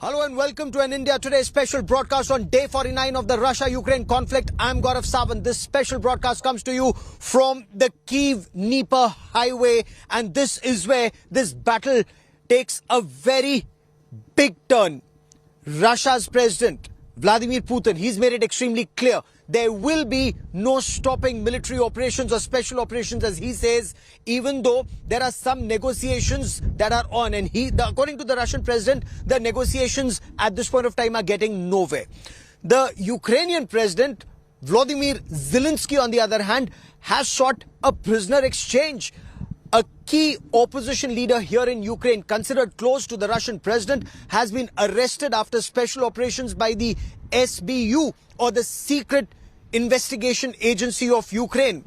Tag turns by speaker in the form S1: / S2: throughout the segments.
S1: Hello and welcome to an India Today special broadcast on day 49 of the Russia-Ukraine conflict. I'm Gaurav Sawant. This special broadcast comes to you from the Kyiv-Dnieper highway, and this is where this battle takes a very big turn. Russia's president, Vladimir Putin, he's made it extremely clear there will be no stopping military operations or special operations, as he says, even though there are some negotiations that are on. And according to the Russian president, the negotiations at this point of time are getting nowhere. The Ukrainian president, Vladimir Zelenskyy, on the other hand, has sought a prisoner exchange. A key opposition leader here in Ukraine, considered close to the Russian president, has been arrested after special operations by the SBU, or the Secret Investigation Agency of Ukraine.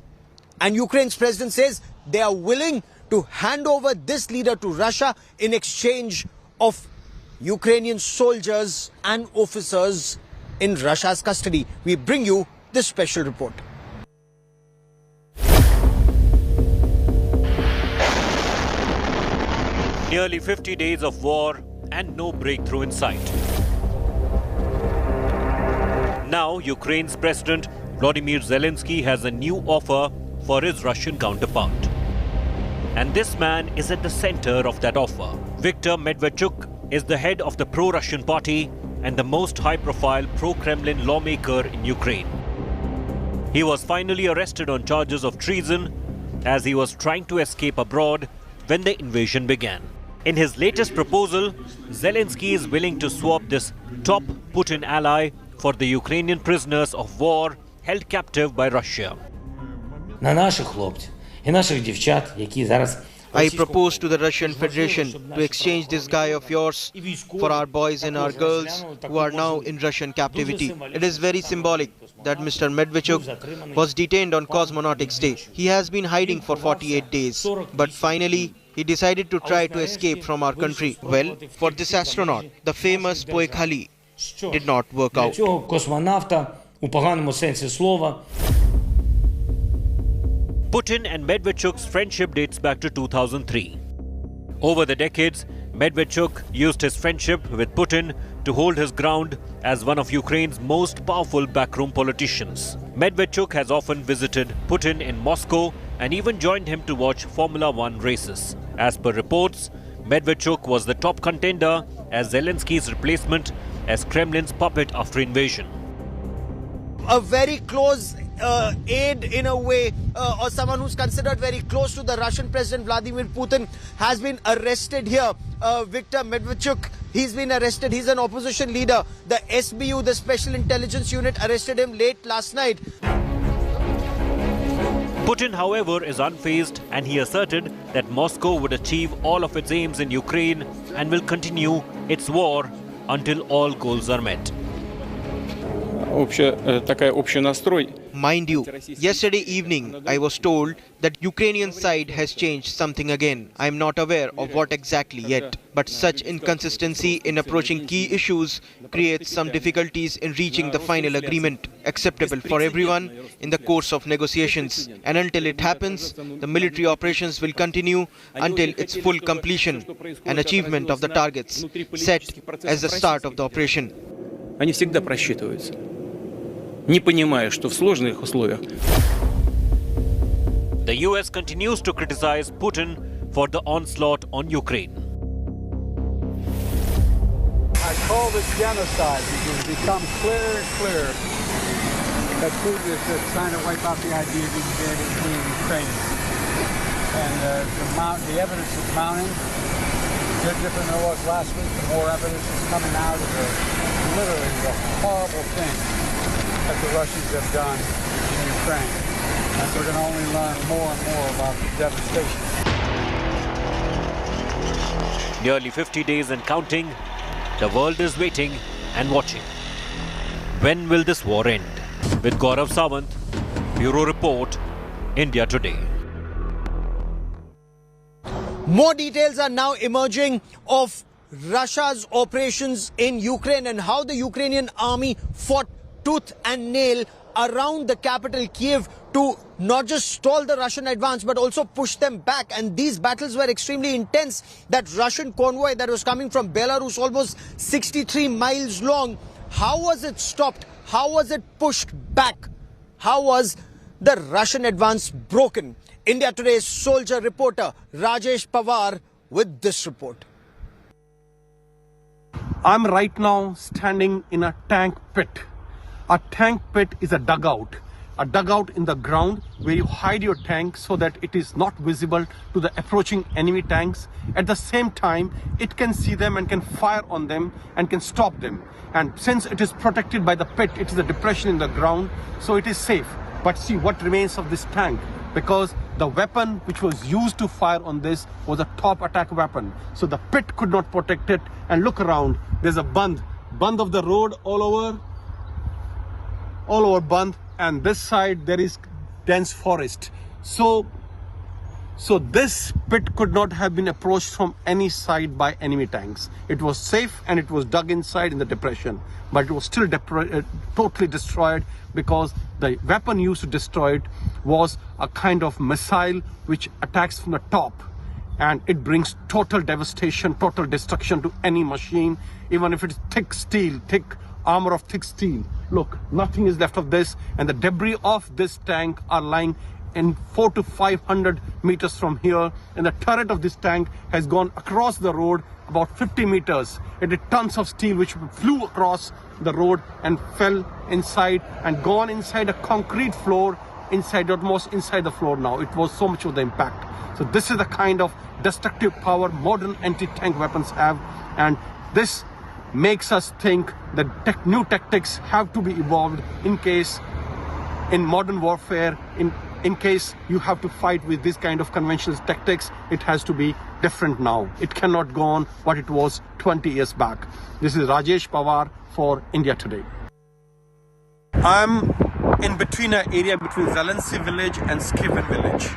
S1: And Ukraine's president says they are willing to hand over this leader to Russia in exchange of Ukrainian soldiers and officers in Russia's custody. We bring you this special report.
S2: Nearly 50 days of war and no breakthrough in sight. Now, Ukraine's President Vladimir Zelenskyy has a new offer for his Russian counterpart. And this man is at the center of that offer. Viktor Medvedchuk is the head of the pro-Russian party and the most high-profile pro-Kremlin lawmaker in Ukraine. He was finally arrested on charges of treason as he was trying to escape abroad when the invasion began. In his latest proposal, Zelenskyy is willing to swap this top Putin ally for the Ukrainian prisoners of war held captive by Russia.
S3: I propose to the Russian Federation to exchange this guy of yours for our boys and our girls who are now in Russian captivity. It is very symbolic that Mr. Medvedchuk was detained on Cosmonautics Day. He has been hiding for 48 days, but finally he decided to try to escape from our country. Well, for this astronaut, the famous Poekhali did not work out.
S2: Putin and Medvedchuk's friendship dates back to 2003. Over the decades, Medvedchuk used his friendship with Putin to hold his ground as one of Ukraine's most powerful backroom politicians. Medvedchuk has often visited Putin in Moscow and even joined him to watch Formula One races. As per reports, Medvedchuk was the top contender as Zelenskyy's replacement as Kremlin's puppet after invasion.
S1: A very close aide in a way, or someone who's considered very close to the Russian president Vladimir Putin, has been arrested here. Viktor Medvedchuk, he's been arrested. He's an opposition leader. The SBU, the Special Intelligence Unit, arrested him late last night.
S2: Putin, however, is unfazed, and he asserted that Moscow would achieve all of its aims in Ukraine and will continue its war until all goals are met.
S3: Mind you, yesterday evening I was told that Ukrainian side has changed something again. I am not aware of what exactly yet, but such inconsistency in approaching key issues creates some difficulties in reaching the final agreement acceptable for everyone in the course of negotiations. And until it happens, the military operations will continue until its full completion and achievement of the targets set as the start of the operation.
S4: Они всегда просчитываются, не понимая, что в сложных условиях.
S2: The US continues to criticize Putin for the onslaught on Ukraine.
S5: I call this genocide because it becomes clearer and clearer that Putin is just trying to wipe out the idea of humanity between Ukraine. And the evidence is mounting. It's different than it was last week. The more evidence is coming out of literally the horrible thing that the Russians have done in Ukraine. And we're going to only learn more and more about the devastation.
S2: Nearly 50 days and counting, the world is waiting and watching. When will this war end? With Gaurav Sawant, Bureau Report, India Today.
S1: More details are now emerging of Russia's operations in Ukraine and how the Ukrainian army fought tooth and nail around the capital Kyiv to not just stall the Russian advance, but also push them back. And these battles were extremely intense. That Russian convoy that was coming from Belarus, almost 63 miles long, how was it stopped? How was it pushed back? How was the Russian advance broken? India Today's soldier reporter Rajesh Pawar with this report.
S6: I'm right now standing in a tank pit. A tank pit is a dugout in the ground where you hide your tank so that it is not visible to the approaching enemy tanks. At the same time, it can see them and can fire on them and can stop them. And since it is protected by the pit, it is a depression in the ground, so it is safe. But see what remains of this tank, because the weapon which was used to fire on this was a top attack weapon. So the pit could not protect it. And look around, there's a bund of the road all over bund, and this side there is dense forest. So this pit could not have been approached from any side by enemy tanks. It was safe and it was dug inside in the depression, but it was still totally destroyed, because the weapon used to destroy it was a kind of missile which attacks from the top, and it brings total devastation, total destruction to any machine, even if it's thick steel, thick armor of thick steel. Look, nothing is left of this, and the debris of this tank are lying in 400 to 500 meters from here, and the turret of this tank has gone across the road about 50 meters. It had tons of steel which flew across the road and fell inside and gone inside a concrete floor, almost inside the floor now. It was so much of the impact. So this is the kind of destructive power modern anti-tank weapons have, and this makes us think that new tactics have to be evolved in case in modern warfare, in case you have to fight with this kind of conventional tactics. It has to be different now. It cannot go on what it was 20 years back. This is Rajesh Pawar for India Today. I'm in between an area between Zelenskyy village and Skiven village.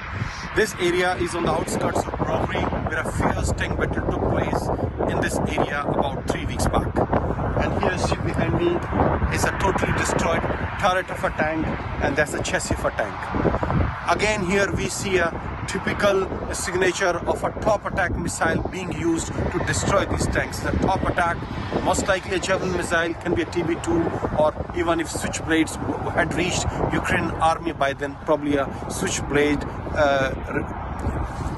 S6: This area is on the outskirts of Brovary, where a fierce tank battle took place in this area about 3 weeks back. And here see behind me is a totally destroyed turret of a tank, and that's the chassis of a tank. Again, here we see a typical signature of a top attack missile being used to destroy these tanks. The top attack, most likely a Javelin missile, can be a TB2, or even if switchblades had reached Ukrainian army by then, probably a switchblade.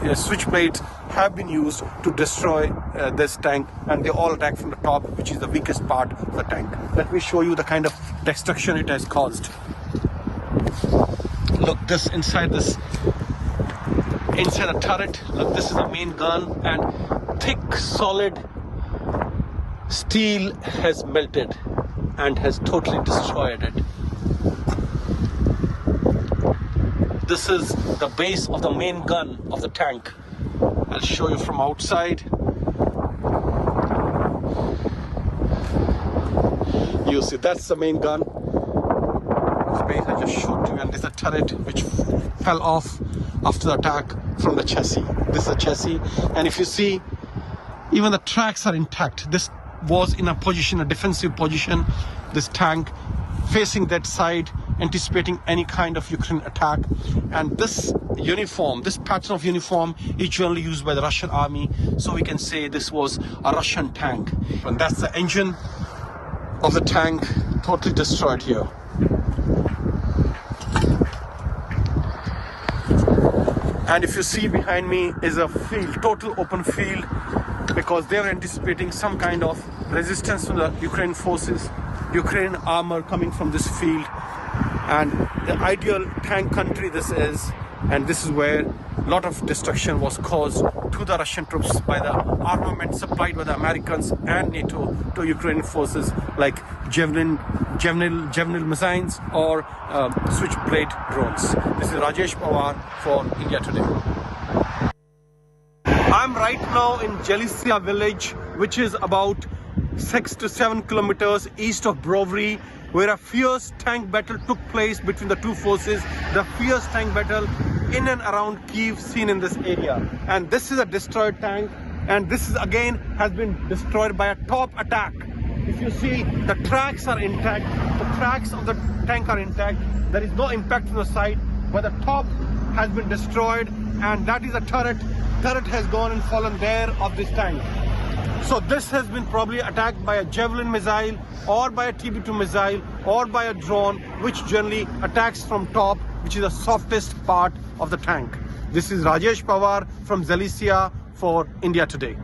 S6: Switchblades have been used to destroy this tank, and they all attack from the top, which is the weakest part of the tank. Let me show you the kind of destruction it has caused. Look, this inside the turret. Look, this is the main gun, and thick solid steel has melted and has totally destroyed it. This is the base of the main gun of the tank. I'll show you from outside. You see, that's the main gun. The base I just showed you, and there's a turret which fell off after the attack from the chassis. This is a chassis, and if you see, even the tracks are intact. This was in a position, a defensive position, this tank facing that side, anticipating any kind of Ukrainian attack. And this uniform, this pattern of uniform is generally used by the Russian army, so we can say this was a Russian tank. And that's the engine of the tank, totally destroyed here. And if you see behind me is a field, total open field, because they're anticipating some kind of resistance from the Ukrainian forces, Ukrainian armor coming from this field. And the ideal tank country this is, and this is where a lot of destruction was caused to the Russian troops by the armament supplied by the Americans and NATO to Ukrainian forces, like Javelin missiles or switchblade drones. This is Rajesh Pawar for India Today. I'm right now in Zelenskyy village, which is about 6 to 7 kilometers east of Brovary, where a fierce tank battle took place between the two forces. The fierce tank battle in and around Kyiv seen in this area. And this is a destroyed tank, and this is again has been destroyed by a top attack. If you see, the tracks are intact, the tracks of the tank are intact, there is no impact from the side, but the top has been destroyed, and that is a turret. Turret has gone and fallen there of this tank. So this has been probably attacked by a Javelin missile or by a TB2 missile or by a drone, which generally attacks from top, which is the softest part of the tank. This is Rajesh Pawar from Zelenskyy for India Today.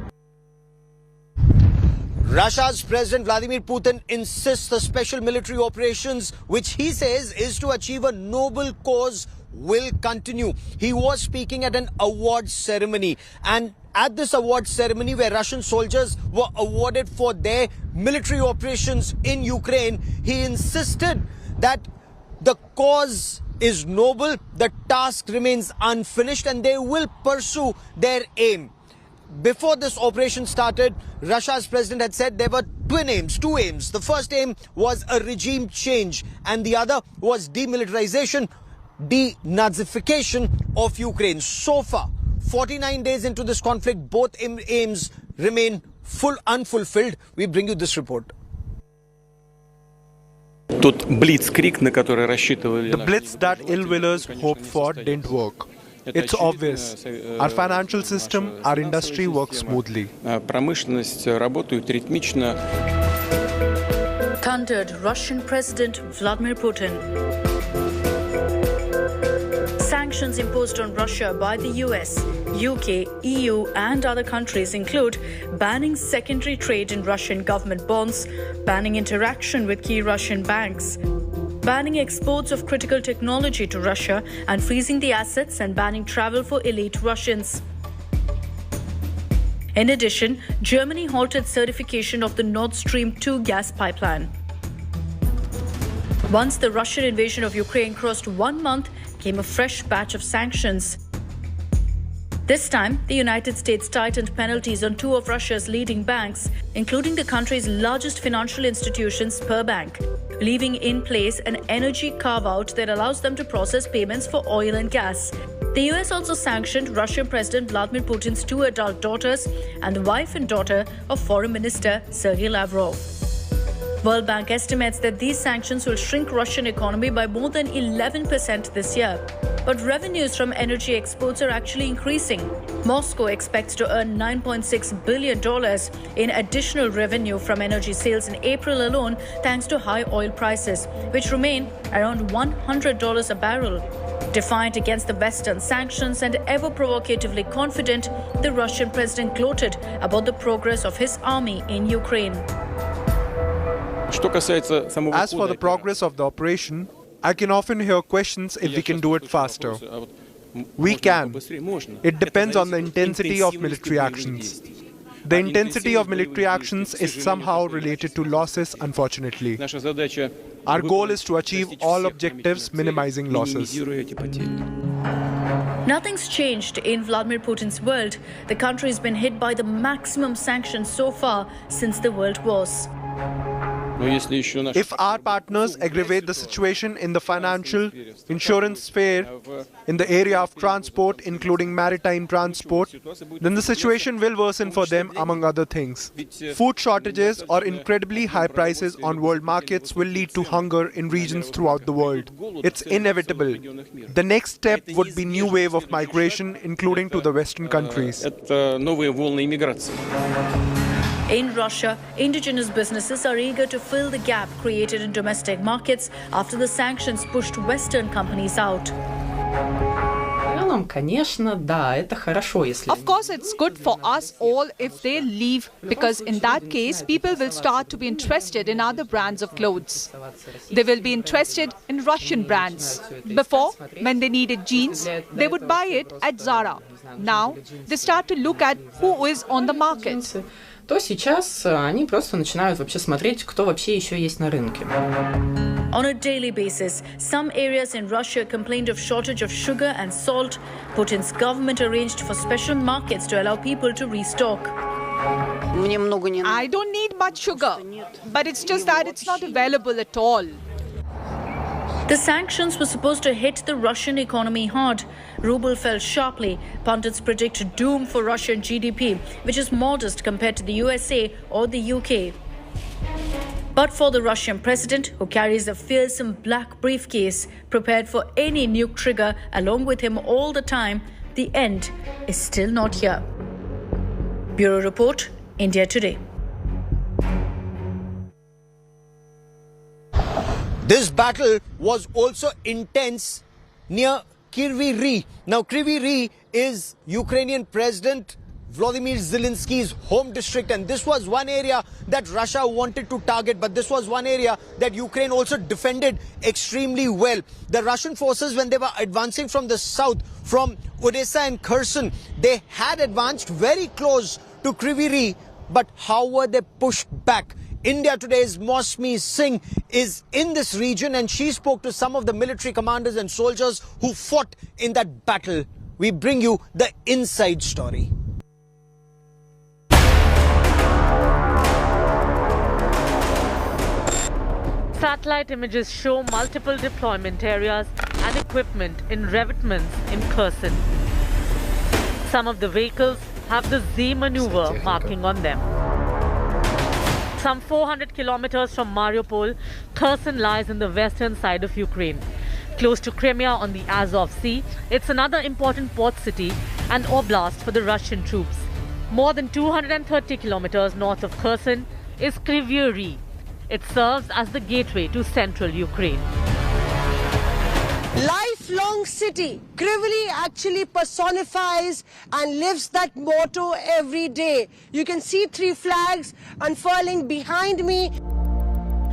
S1: Russia's President Vladimir Putin insists the special military operations, which he says is to achieve a noble cause, will continue. He was speaking at an award ceremony, and at this award ceremony where Russian soldiers were awarded for their military operations in Ukraine, he insisted that the cause is noble, the task remains unfinished, and they will pursue their aim. Before this operation started, Russia's president had said there were two aims. The first aim was a regime change, and the other was demilitarization, denazification of Ukraine. So far, 49 days into this conflict, both aims remain unfulfilled. We bring you this report.
S4: The blitz
S7: that ill-willers hoped for didn't work. It's obvious. Our financial system, our industry works smoothly.
S8: Thundered Russian President Vladimir Putin. Sanctions imposed on Russia by the US, UK, EU and other countries include banning secondary trade in Russian government bonds, banning interaction with key Russian banks, banning exports of critical technology to Russia and freezing the assets and banning travel for elite Russians. In addition, Germany halted certification of the Nord Stream 2 gas pipeline. Once the Russian invasion of Ukraine crossed 1 month, came a fresh batch of sanctions. This time, the United States tightened penalties on 2 of Russia's leading banks, including the country's largest financial institutions per bank, leaving in place an energy carve-out that allows them to process payments for oil and gas. The US also sanctioned Russian President Vladimir Putin's 2 adult daughters and the wife and daughter of Foreign Minister Sergei Lavrov. World Bank estimates that these sanctions will shrink Russian economy by more than 11% this year. But revenues from energy exports are actually increasing. Moscow expects to earn $9.6 billion in additional revenue from energy sales in April alone, thanks to high oil prices, which remain around $100 a barrel. Defiant against the Western sanctions and ever provocatively confident, the Russian president gloated about the progress of his army in Ukraine.
S7: As for the progress of the operation, I can often hear questions if we can do it faster. We can. It depends on the intensity of military actions. The intensity of military actions is somehow related to losses, unfortunately. Our goal is to achieve all objectives, minimizing losses.
S8: Nothing's changed in Vladimir Putin's world. The country has been hit by the maximum sanctions so far since the world wars.
S7: If our partners aggravate the situation in the financial, insurance sphere, in the area of transport, including maritime transport, then the situation will worsen for them, among other things. Food shortages or incredibly high prices on world markets will lead to hunger in regions throughout the world. It's inevitable. The next step would be new wave of migration, including to the Western countries.
S8: In Russia, indigenous businesses are eager to fill the gap created in domestic markets after the sanctions pushed Western companies out.
S9: Of course, it's good for us all if they leave, because in that case, people will start to be interested in other brands of clothes. They will be interested in Russian brands. Before, when they needed jeans, they would buy it at Zara. Now, they start to look at who is on the market.
S10: То сейчас они просто начинают вообще смотреть, кто вообще еще есть на рынке.
S8: On a daily basis, some areas in Russia complained of shortage of sugar and salt. Putin's government arranged for special markets to allow people to restock.
S9: I don't need much sugar, but it's just that it's not available at all.
S8: The sanctions were supposed to hit the Russian economy hard. Ruble fell sharply. Pundits predict doom for Russian GDP, which is modest compared to the USA or the UK. But for the Russian president, who carries a fearsome black briefcase prepared for any nuke trigger along with him all the time, the end is still not here. Bureau Report, India Today.
S1: This battle was also intense near Kryvyi Rih. Now, Kryvyi Rih is Ukrainian President Vladimir Zelensky's home district, and this was one area that Russia wanted to target, but this was one area that Ukraine also defended extremely well. The Russian forces, when they were advancing from the south, from Odessa and Kherson, they had advanced very close to Kryvyi Rih, but how were they pushed back? India Today's Mosmi Singh is in this region, and she spoke to some of the military commanders and soldiers who fought in that battle. We bring you the inside story.
S11: Satellite images show multiple deployment areas and equipment in revetments in Kherson. Some of the vehicles have the Z maneuver marking on them. Some 400 kilometers from Mariupol, Kherson lies in the western side of Ukraine. Close to Crimea on the Azov Sea, it's another important port city and oblast for the Russian troops. More than 230 kilometers north of Kherson is Kryvyi Rih. It serves as the gateway to central Ukraine.
S12: Lifelong city. Kryvyi Rih actually personifies and lives that motto every day. You can see 3 flags unfurling behind me.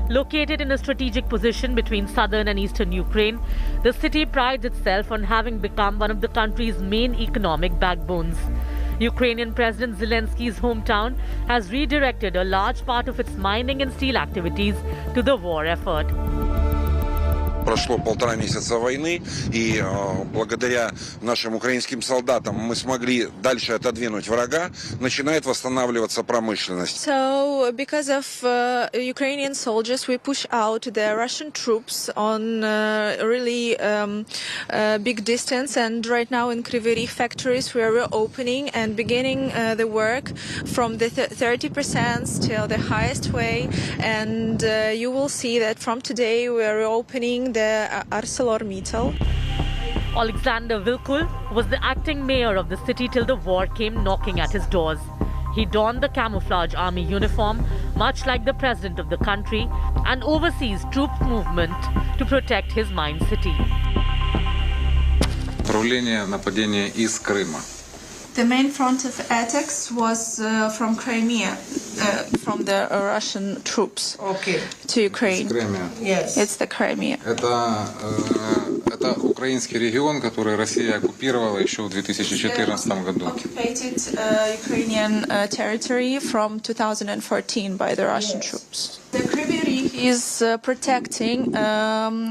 S11: Located in a strategic position between southern and eastern Ukraine, the city prides itself on having become one of the country's main economic backbones. Ukrainian President Zelensky's hometown has redirected a large part of its mining and steel activities to the war effort.
S13: Прошло 1,5 месяца войны, и благодаря нашим украинским солдатам мы смогли дальше отодвинуть врага, начинает восстанавливаться промышленность.
S14: So, because of Ukrainian soldiers, we push out the Russian troops on really big distance, and right now in Kryvyi Rih factories we are opening and beginning the work from the 30% till the highest way, and you will see that from today we are opening the ArcelorMittal.
S11: Alexander Vilkul was the acting mayor of the city till the war came knocking at his doors. He donned the camouflage army uniform, much like the president of the country, and oversees troop movement to protect his mine city.
S15: Направление нападения из Крыма.
S14: The main front of attacks was from Crimea, from the Russian troops to Ukraine.
S15: Yes.
S14: It's the Crimea.
S15: Это украинский регион, который Россия оккупировала еще в 2014 году.
S14: Occupied Ukrainian territory from 2014 by the Russian troops. The Kryvyi Rih is protecting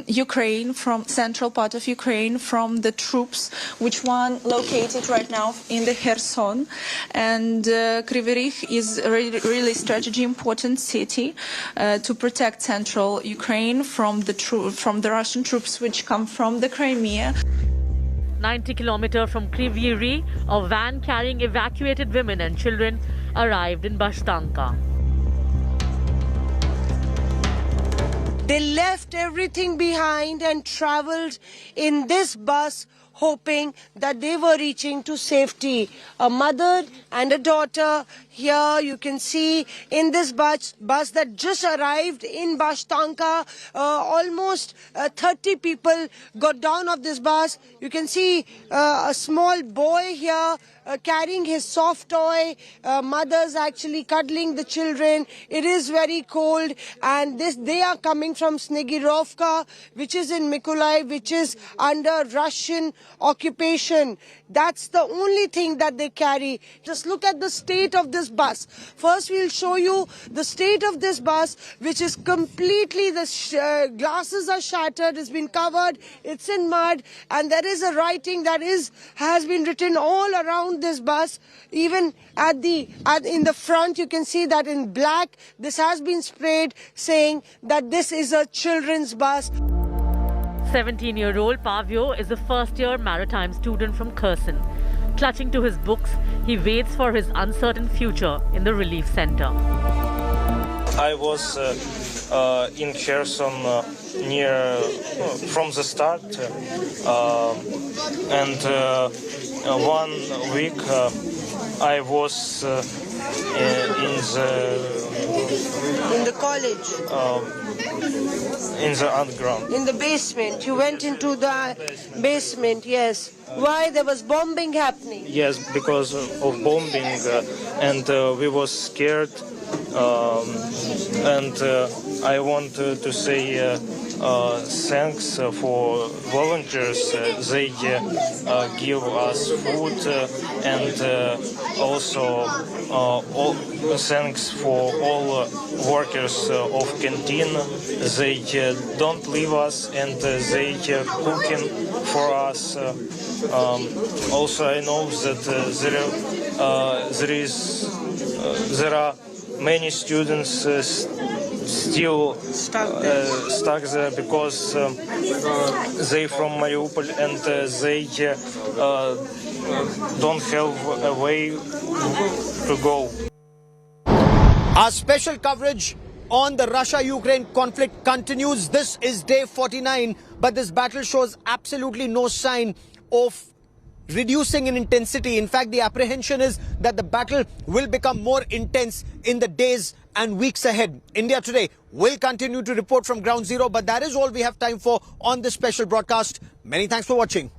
S14: Ukraine from central part of Ukraine from the troops, which one located right now in the Kherson, and Kryvyi Rih is a really strategically important city to protect central Ukraine from the Russian troops which come from the Crimea.
S11: 90 kilometers from Kryvyi Rih, a van carrying evacuated women and children arrived in Bashtanka.
S12: They left everything behind and traveled in this bus, hoping that they were reaching to safety. A mother and a daughter. Here you can see in this bus that just arrived in Bashtanka, almost 30 people got down off this bus. You can see a small boy here carrying his soft toy, mothers actually cuddling the children. It is very cold, and they are coming from Snegirovka, which is in Mykolaiv, which is under Russian occupation. That's the only thing that they carry. Just look at the state of this bus. First we'll show you the state of this bus, which is completely, the glasses are shattered, it's been covered, it's in mud, and there is a writing that has been written all around this bus. Even in the front you can see that in black this has been sprayed, saying that this is a children's bus.
S11: 17-year-old Pavio is a first-year maritime student from Kherson. Clutching to his books, he waits for his uncertain future in the relief center.
S16: I was in Kherson from the start, and 1 week I was
S12: in the college,
S16: in the underground.
S12: in the basement. You went into the basement, yes. Why? There was bombing happening.
S16: Yes, because of bombing, and we was scared. And I want to say thanks for volunteers. They give us food, and also all thanks for all workers of canteen. They don't leave us, and they cooking for us. Also, I know that there are many students still stuck there because they from Mariupol, and they don't have a way to go.
S1: Our special coverage on the Russia-Ukraine conflict continues. This is day 49, but this battle shows absolutely no sign of reducing in intensity. In fact, the apprehension is that the battle will become more intense in the days and weeks ahead. India Today will continue to report from Ground Zero, but that is all we have time for on this special broadcast. Many thanks for watching.